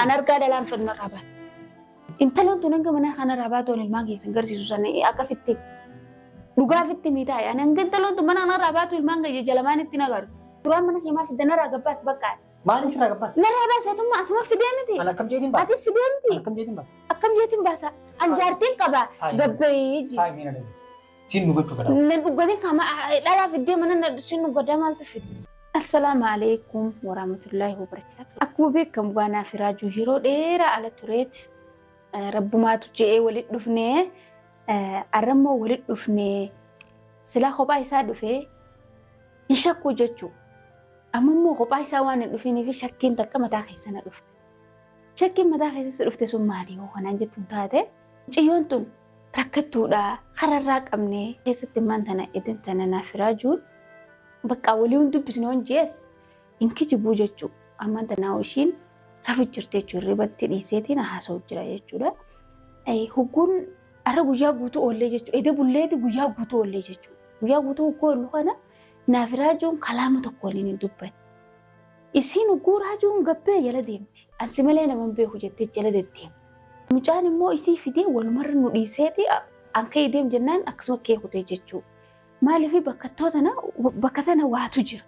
أنا أرجع دلان في الرابات أنت لو تنجم أنا خان الرابات ولا الماجي سنجرتي سوسنة أكا في التيم لقى في التيم تاعي أنا أنت لو تمنا أنا الرابات والمانجا جلمان التناغر ترى من كي ما في الدنا راجع بس بكار ما نسي راجع بس نرى بس أتوما في ديمتي أنا كم جيدين بس أتي في ديمتي أنا كم جيدين بس أكم جيتين بس أنجارتين كبا ببيجي هاي مين هذا سين نقول شوف هذا نقولين كما لا في الديم أنا نسين قدام التفت السلام عليكم ورحمة الله وبركاته أكو بكم وانا في راجو جيرو ديرا على تريت رب ما تجي ولد دفنه أرمو ولد دفنه سلا خبا يساعد فيه يشكو جتشو أما مو خبا يساوان دفني في شكين تكا متى خيسنا دفت شكين متى خيس دفت سمالي وخنا جت متاده جيونتون ركتو دا خرراك أمني كيست مان تنا إذن تنا نافراجون بقى وليون دبسنون جيس إنك جبوا جتشو أما تناوشين رفض جرتي ربط تريسيتين حاسو جرا جتشو أي هكون أرى جوجا غوتو أولي جتشو إذا بوليدي جوجا غوتو أولي جتشو جوجا غوتو كل لغنا نافراجون كلامه تقولين الدبن إسين وقوراجون قبة يلا ديمتي أنسمالينا من بيه جتي جلا ديم مجاني مو إسي فيدي والمرة نريسيتي أنك يديم جنان أكسما كيه كتي جتشو maaliif bakka tana waatu jira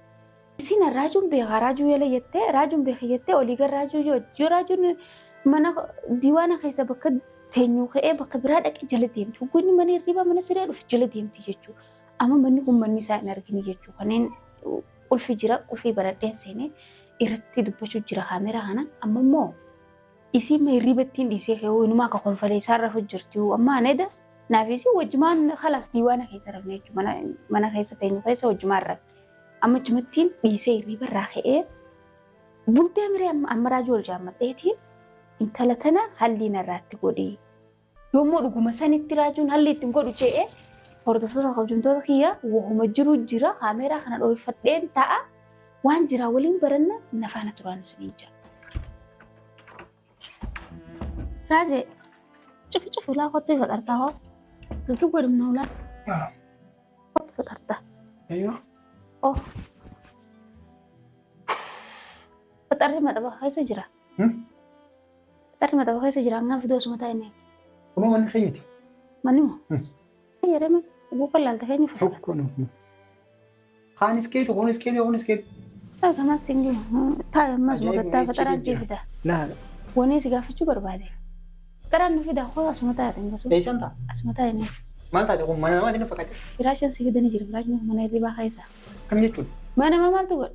isin raajuun beekaa raajuu yala jettee raajuun beekaa jettee olii gara raajuu yoo raajuun mana diiwaana keessa bakka teenyuu ka'ee bakka biraa dhaqee jala deemti hukunni mana hirriibaa mana siree dhufe jala deemti jechuudha amma manni kun manni isaa hin argine jechuudha kanneen qulfi jira qulfii baradheen seenee irratti dubbachuu jira kaameraa kana amma immoo isin hirriibattiin dhiisee ka'uu inumaa akka konfalee isaa rafu jirti amma aneeda نافيسي وجمان خلاص ديوانا كيسا رفنيج منا كيسا تينيو كيسا وجمان رف أما جمتين بيسي ريبا راخي بولتي أمري أمراجول جامت إيتين انت لتنا هالينا راتي قولي يومو رقو مسان اتراجون هالي تنقودو جيه فردفتو تخوجون تدخيا وهو مجرو جرا خاميرا خانا روي فتين تاا وان جرا ولين برنا نفانا تران سنينجا راجي شوفي لا خطي فترتاهو كيف قدم نولا؟ فترته. أيوه. أوه. فترة ما تبغى هاي سجرة. فترة ما تبغى هاي سجرة عنا في دوس متى إني. كم من خيتي؟ منو؟ يا ريم أبوك الله تهيني فوق. حكونه. خان سكيت وخون سكيت وخون سكيت. لا كمان سنجي. تاي ماس مقطع فترة جيف ده. لا. وني سقاف شو بربادي. ترى إنه في ده خلاص اسمه تاني بس. إيش أنت؟ اسمه تاني. ما أنت تقول ما أدينا فكرت. فراشة سيدا نجري فراش ما نريبا خايسة. كم يجون؟ ما أنا ما تقول.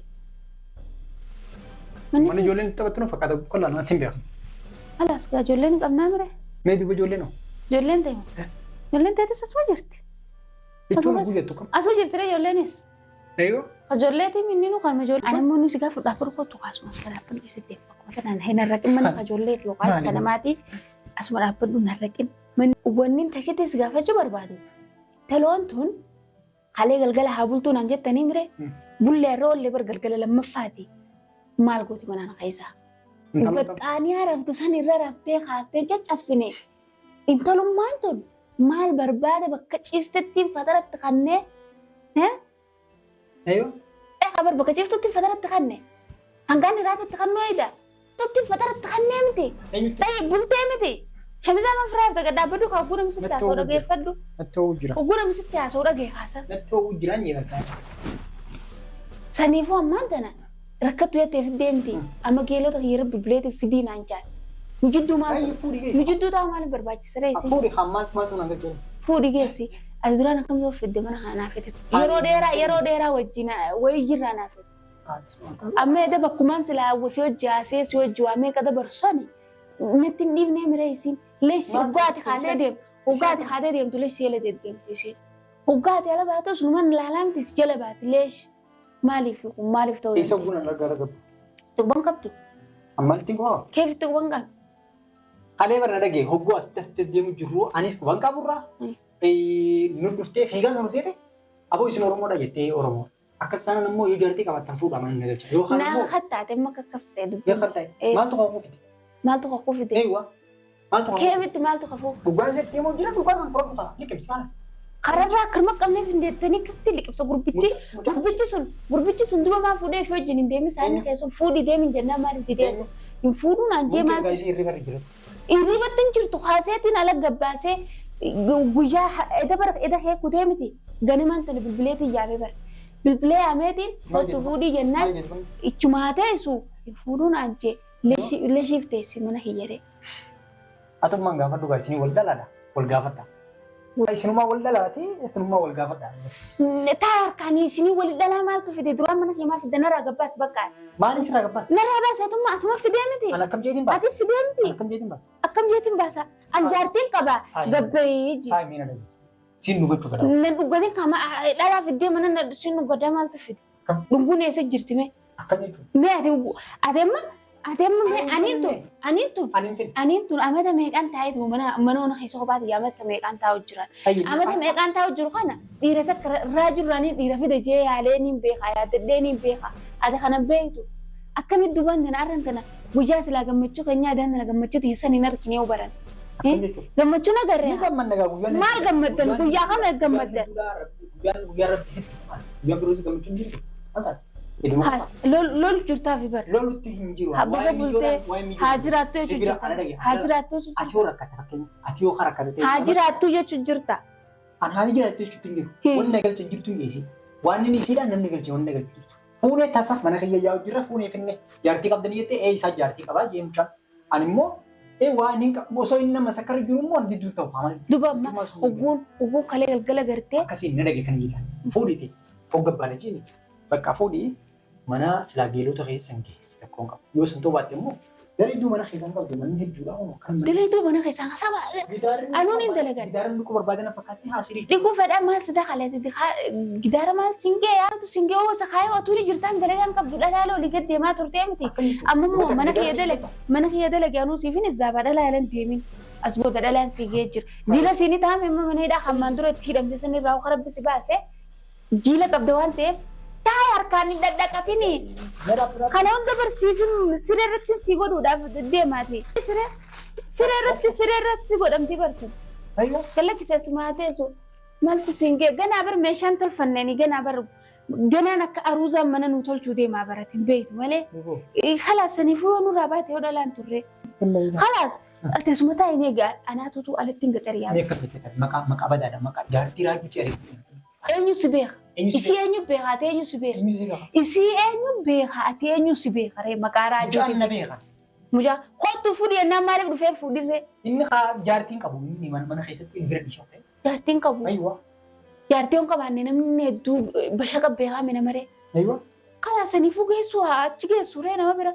ما نجولين تبتون فكرت كل أنا تيم بيهم. خلاص كجولين كم نامره؟ ما يدي بجولينه. جولين تيم. جولين تيم تسوجرت. يجون بوجهتكم. أسوجرت رأي جولينس. أيوه. خجولتي مني نو كان مجول أنا مو نسيك في الأخبار كنت قاسم أسمع أبن يصير مثلا هنا الرقم من خجولتي وقاس كنا ماتي أسمع أبن دون الرقم من وبنين تكتي سقافة جبر بعده تلون تون خلي قلقلة حبولتون عن جد تنيمره بولي رول اللي برقلقلة لما فاتي مال قوتي من أنا قيسها وبتاني عرفت سني رفتي خافتي جت أبسني إنتوا لما أنتون مال بربادة بكتش استتيم فترة تخني ها أيوه. إيه خبر بك شفت تطي فترة تخني هنقاني رات تخنو إيدا تطي فترة تخني متي طيب بنتي متي حمزة ما فراب تقدر بدو كأقول مسكت أسورة جي فدو نتوجرا أقول مسكت أسورة جي خاصة نتوجرا نيرتا سنيفو أمانتنا ركضت يا تفيد ديمتي أما كيلو تغيير ببلاد في دين عنجان مجدو مال مجدو تاو مال برباج سريسي فوري خامات ما تون عندك فوري جيسي أزورنا كم يوم في الدمنا خنا فيت يرو ديرا وجينا ويجينا فيت أما إذا بكمان سلا وسيو جاسي سيو جوامي كذا برساني نتين دي بني مريسين ليش وقعت خادي ديم تليش يلا ديم تيشي وقعت يلا باتو سلمان لالام تيش يلا بات ليش مالي في تقول إيش أقول أنا لقى تبان كبتو أما تيجوا كيف تبان كب خلي برا نرجع هو تس ديم جرو أنيس كبان كابورا نودفتي فيجان نودفتي أبو يسون أورمو ده جتة أورمو أكسرنا نمو يجرتي كابتن فوق أمان نقدر يو خان نعم خطة تم ككستة يا خطة ما تخافوا فيدي ما تخافوا فيدي أيوة ما تخافوا كيف أنت ما تخافوا بقى زي تيمو جرا بقى زم فرق بقى لكن سمعنا قرر كرمك أمني في الدنيا كفتي لك بس غربتي سون دوما ما فودي في وجهي ندي مسان كيسون فودي دي من جنة ما ردي دي hin fuudhuun anjee maaltu irribatti hin jirtu haaseetiin ala gabbaasee guyyaa eda kee kutee miti ganimaan tani bilbileetiin yaabee bara bilbilee yaameetiin kottu fuudhii jennaan ichumaatee isu hin fuudhuun anjee leshiif teessi mana hiyyadee. Atummaan gaafadhu gaa isinii wal dhalaadha wal gaafadha. Isinummaa wal dhalaati isinummaa wal gaafadha. Taa harkaan isinii wal dhalaa maaltu fide duraan mana keemaa fidda naraa gabbaas bakka. Maal isirraa gabbaas? Naraa baasa atuma fidee miti. An akkam jeetiin baasa? Ati fidee miti. Akkam jeetiin baasa? Akkam jeetiin baasa? An jaartiin qaba gabbayii ji. Faayi miina dhabe. Siin dhugachuu fedha. Nan dhugatiin kama dhalaa fiddee mana siin dhugadaa maaltu fide? Dhunguun eessa jirti mee? Akkam jechuudha? Mee adeemma aniin tun amata meeqaan taa'eetu mana ona keessa kophaati amata meeqaan taa'u jiran. Amata meeqaan taa'u jiru kana dhiira takka irraa jiranii dhiira fide jee yaalee niin beeka yaadadhee niin beeka ati kana beektu akkamitti duban tana arran tana guyyaa silaa gammachuu kan nyaadaan tana gammachuu tiisan hin argine hubaran. Gammachuun agarree maal gammaddan guyyaa kama gammaddan. Guyyaa rabbi guyyaa biroos gammachuun jirtu. Lol jirtaa fi bar. Lolutti hin jiru. Abba bultee haajiraattuu jechuun jirta. Haajiraattuu jechuun. Ati yoo rakkata fakkeenya. Ati yoo rakkate. Haajiraattuu jechuun jirta. An haajiraattuu jechuun hin jiru. Wanni nagalcha jirtu hin geessi. Waan inni isiidhaan namni galche wanni nagalcha jirtu. Fuunee tasa mana kiyya yaa'u jirra fuunee finne jaartii qabdanii jettee isaa jaartii qabaa jeemuchaan. Ani immoo waan inni osoo inni nama sakkara jiru immoo wanti duduu ta'u. Duba amma oguu kalee galgala gartee. Akkasiin na dhage kan jedhan. Fuudhite. Hoggabbaan jiini. Bakka fuudhii. Mana silaa beelota keessan keessa rakkoon qabu. Yoo sun toobaatti immoo dalayduu mana keessan qabdu manni hedduudha moo kan dalayduu mana keessan saba anuun hin dalagan. Gidaaraan dhiquu barbaadan fakkaatti haasirii. Dhiquu fedhaa maal sida kaleeti gidaara maal singee yaatu singee wasa kaayee otuu jirtaan dalagaan qabdu dhalaa olii gad deemaa turtee miti. Amma immoo mana kiyya dalage anuu siifin izzaabaa dhalaa yalan deemin. As booda dhalaan sigee jira. Jiila siinii taa'ame immoo mana hidhaa hammaan dura itti hidhamte sanirraa akka rabbisi baasee jiila qabda waan ta'eef taa'ee harkaan hin dhadhaqatini. Kana hunda barsiifin siree irratti si godhuudhaaf deemaati. Siree irratti godhamti barsiin. Gallakkisee sumaa teessu maaltu singee ganaa bar meeshaan tolfanneeni ganaan akka aruuzaan mana nu tolchuu deemaa baratin beektu malee. Khalaas saniifuu yoo nurraa baate yoo dhalaan turre. Khalaas teessuma taa'inee anaatutu alatti hin gaxariyaa. Maqaa badaadha maqaa jaartii raajuu ceeree. Eenyu si beeka? Isii eenyu beeka? Ati eenyu si beeka? Isii eenyu beeka? Ati eenyu si beeka? Maqaa raajuu. Mucaan na beeka. Mucaa kottu fuudhii ennaa maaliif dhufee fuudhirree? Inni jaartiin qabu inni mana keessatti bira dhiisoo. Jaartiin qabu. Jaartii hin qabaanne namni hedduu basha qabbeekaa mina maree. Kalaas saniifuu geessu achi geessu ree nama bira.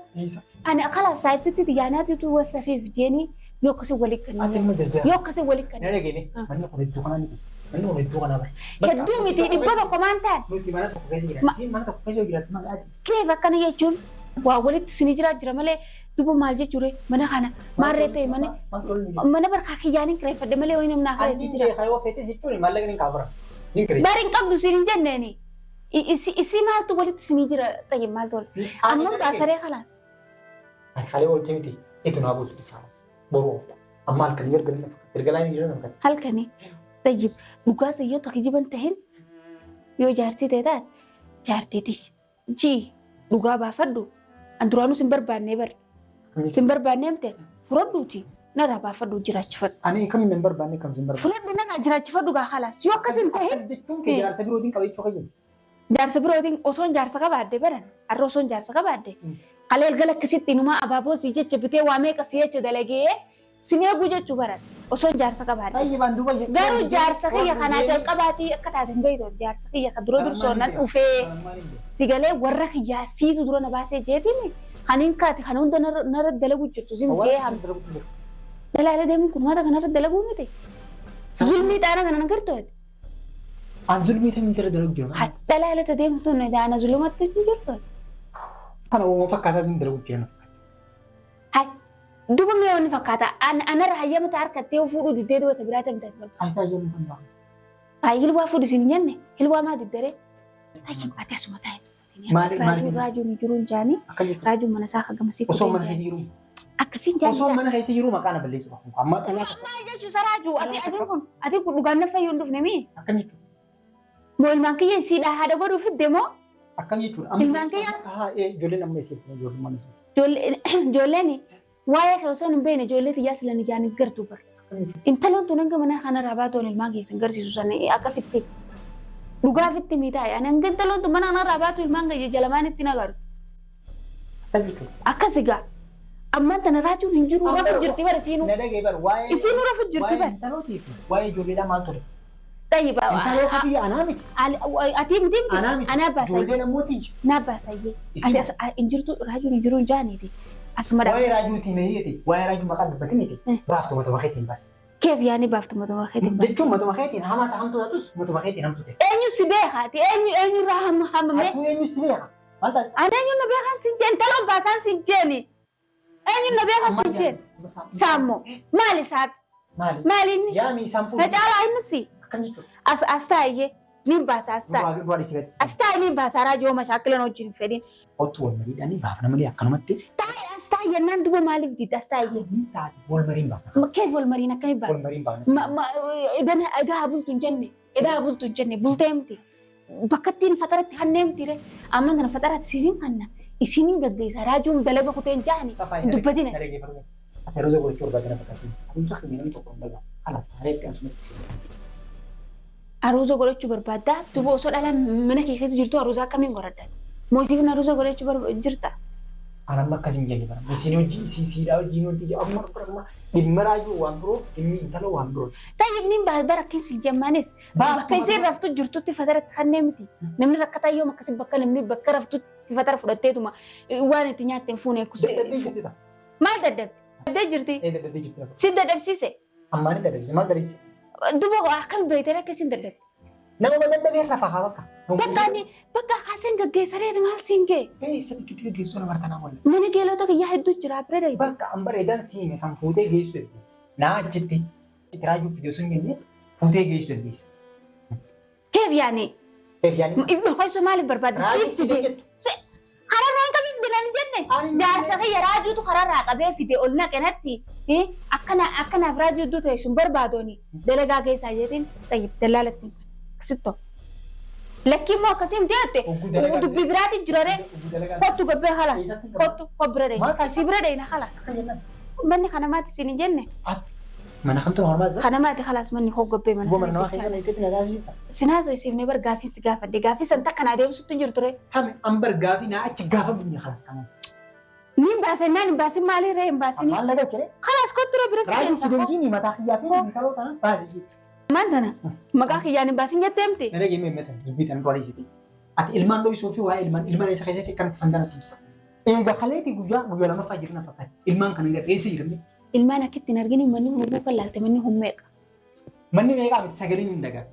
Ani kalaas saayitti xiyyaanaatiitu wasafiif jeenii yoo akkasii waliin kanneen. Yoo akkasii waliin kanneen. Nana geenye manni kun hedduu kanaan manni kun hedduu kanaa bare. Hedduu miti dhibba tokko maan ta'an. Nuti mana tokko keessa jiraatu. Siin mana tokko keessa jiraatu maal adi? Kireef akkana jechuun waa walitti sinii jira malee duuba maal jechuure mana kana maarree ta'e mana barkaa kiyyaaniin kireeffadhe malee wayii namnaa kareessi jira. Ani kayoo feete jechuun maallaqni hin kaafura. Bariin qabdu siin hin jenneeni. Isi maaltu walitti sinii jira ta'e maaltu walitti. Amma baasaree kalaas. Ani kalee walitti miti itti naa buutu isaas. Boruu amma halkanii ergalaan hin jiran halkan. Halkanii tayyib dhugaasa yoo tokko jiban tahin yoo jaartii ta'e taate jaartiiti jii dhugaa baafadhu an duraanuu sin barbaannee bare sin barbaannee mite furadhuuti narraa baafadhu jiraachifadhu. Ani kamiin hin barbaanne kam sin barbaanne. Furadhu narraa jiraachifadhu gaa halaas yoo akkasin tahin. Jechuun jaarsa birootiin qabachuu qayyadu. Jaarsa birootiin osoon jaarsa qabaadde baran har'a osoon jaarsa qabaadde qaleel gala akkasitti inumaa abaaboo si jecha bitee waa meeqa si jecha dalagee sin eeguu jechuu baran osoon jaarsa qabaadde. Garuu jaarsa kiyya kanaa jalqabaatii akka taateen beektu jaarsa kiyya kan dura dursoonnan dhufee si galee warra kiyyaa siitu dura na baasee jeetiin kaniin kaate kan hunda narra dalaguu jirtu sim jee ham. Dalaala deemuun kun maata kanarra dalaguu miti. Zulmii xaana kana nagartoote. An zulmii tamiin sirra dalagu jiru. Dalaala ta deemtu daana zulumatti hin jirtu. Kana uumama fakkaataa hin dalagu jiran. Duba mee wanni fakkaata anarra hayyama ta'a harkattee fuudhuu diddee duwwata biraa ta'e bitatti malu. Ayi taayyamu kan ba'a. Ayi hilbaa fuudhu isin hin jenne hilbaa maa diddaree. Tayyib ati asuma taa'e. Raajuun jiruun jaanii raajuun mana isaa hagamasii. Osoo mana keessa jiru. Akkasiin jaanii. Osoo mana keessa jiru maqaan balleessu. Amma jechuun saraajuu ati kun dhugaan na fayyuu hin dhufne mii. Akkam jechuudha. Moo ilmaan kiyya siidhaa haadha godhuu fidde moo. Akkam jechuudha. Ilmaan kiyya. Ijoolleen amma eessa ijoolleen mana isaa. جولني وايا كوسون بين جولتي ياس لاني جاني قرتو بر انت لون تنقى منا خنا راباتو الماغي سنقرتي سوساني اكفتي لغا فتي ميتاي انا انت لون تمنا انا راباتو الماغي جلمان تنغر اكاسيغا اما انت نراجو نجرو رافو جرتي برسينو ندغي بر واي يسينو رافو جرتي بر انت لو تيجي واي جولي لا ما تقول طيب انت لو خفي انا مت اتيم تيم انا بس جولي لا موتي نابا سايي انجرتو راجو نجرو جاني دي اسمع واي راجو تينيتي واي راجو ما قد بتنيتي رافتو متوخيتين بس كيف يعني بافت متوخيتين بس دكتور متوخيتين هم تحمتو تاتوس متوخيتين هم تتي انيو سبيخاتي انيو راهم هم اتو انيو سبيخا مالتا انا انيو نبيخا سنجين تلون باسان سنجيني انيو نبيخا سنجين سامو مالي ساك مالي يا مي سامفو نجالا اينسي استاي مين باس استاي مين باس راجو مشاكل نوجين فدين اوتو المريداني بافنا ملي اكنمتي استاي ينان دوبا مالي بدي استاي والمرين بافنا ما كيف والمرينا كيف با والمرين بافنا ما اذا هبلت جنة اذا هبلت جنة بلتمتي بكتين فترة هنمتي ري اما انا فترة سيرين كنا اسيني غدي راجو دلبا كوتين جاني دبتينا روزو قول شور بدنا بكتين ابو صح مين تو كون خلاص هريك اسمه aruuza godhachuu barbaaddaa duuba osoo dhala mana kee keessa jirtu aruuzaa akkamiin godhadda mootiif aruuza godhachuu jirta ana makka sinjeli bara misini hojii siidhaa hojii nuti amma dhimma raajuu waan biroo dhimmi intala waan biroo tayyib nin bara keessa jammaanis bakka isiin raftu jirtutti fatara kannee miti namni rakkataa yoo akkasii bakka namni bakka raftutti fatara fudhatteetuma waan itti nyaatteen fuunee kusee maal dadhabde jirti si dadhabsiise ammaan dadhabsiise maal dadhabsiise duuba akkam beektere akkasiin dadhabde nama dadhabee rafa haa bakka kaaseen gaggeessareeti maal siin gee isa bikitti gaggeessuu nama harkanaa walla mana geelota kiyyaa hedduu jira bira dha bakka ambareedaan siime san fuutee geessu dandeessa naa achitti raajuu fidee sun jennee fuutee geessu dandeessa keef yaani ibnu hoysu maaliif barbaadde siif fidee kararraa hin qabiif dinan jenne jaarsa kiyya raajuutu kararraa qabee fide ol naqenatti akkanaaf raajuu iddoo ta'e sun barbaadooni dalagaa keessaa jeetiin tayyib dallaalatti sitto lakkii immoo akkasiin deette dubbii biraatiin jirare kottu gabbee halas kottu kobbira dheeyna si bira dheeyna halas manni kanamaatti siin hin jenne mana kamtu normaal kana maati halas manni koo gabbee mana sinaaso isiifne bar gaafis gaafadde gaafis anta kana deebisutti jirture hame ambar gaafi naa achi gaafa bunni halas kana nin baasen naan baasin maali ree baasin maal laga jire halas kottu bira raajuu fidengiini mataa kiyyaa fi intalo kana baasii mantana maqaa kiyyaan baasin jetteemte nana geemee metan dubbitan qolisiti ati ilmaan dhoysoo fi waa ilmaan isa keessatti kan fandana tumsa eega kaleeti guyyaa lama faa jirna fakkaate ilmaan kana gara eessa jiramne ilmaan akkitti hin argini manni hunduu kan laalte manni hummeeqa manni meeqaa miti sagaleen hin dagaase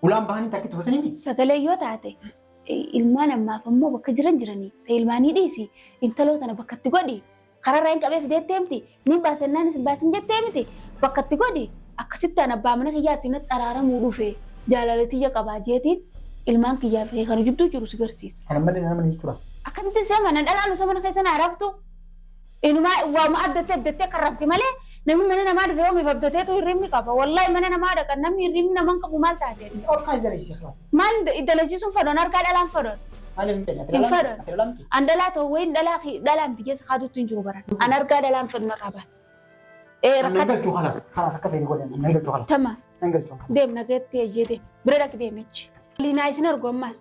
ulaan bahanii takkitti basanii miti sagalee yoo taate ilmaan ammaaf ammoo bakka jiranii ta'e ilmaanii dhiisi intaloo tana bakka itti godhi kararraa hin qabee fideetteemti ni baasennaanis baasin jetteemti bakka itti godhi akkasitti ana abbaa mana kiyyaatti natti araaramuu dhufe jaalalatiiyya qabaa jeetiin ilmaan kiyyaa fi kan jidduu jiru si garsiisa. Kana malee nama ni jira. Akkamitti seemana dhalaan osoo mana keessa na raftu inumaa waama abdattee kan rafti malee namni mana namaa dhufe oomiif abdatteetu hirribni qaba wallaahi mana namaa dhaqan namni hirribni namaan qabu maal taatee. Orkaa jala maal dalasiisuun fadhoon harkaa dhalaan fadhoon. Hin fadhoon an dhalaa ta'u wayin dhalaan tiyyeessa kaatutti hin jiru baran an harkaa dhalaan fadhoon irraa baate. Nangalchuu halas akka feene godhan nangalchuu halas. Tama deemna geetti eeyyee bira dhaqi deemichi. Liinaa isin argu ammas.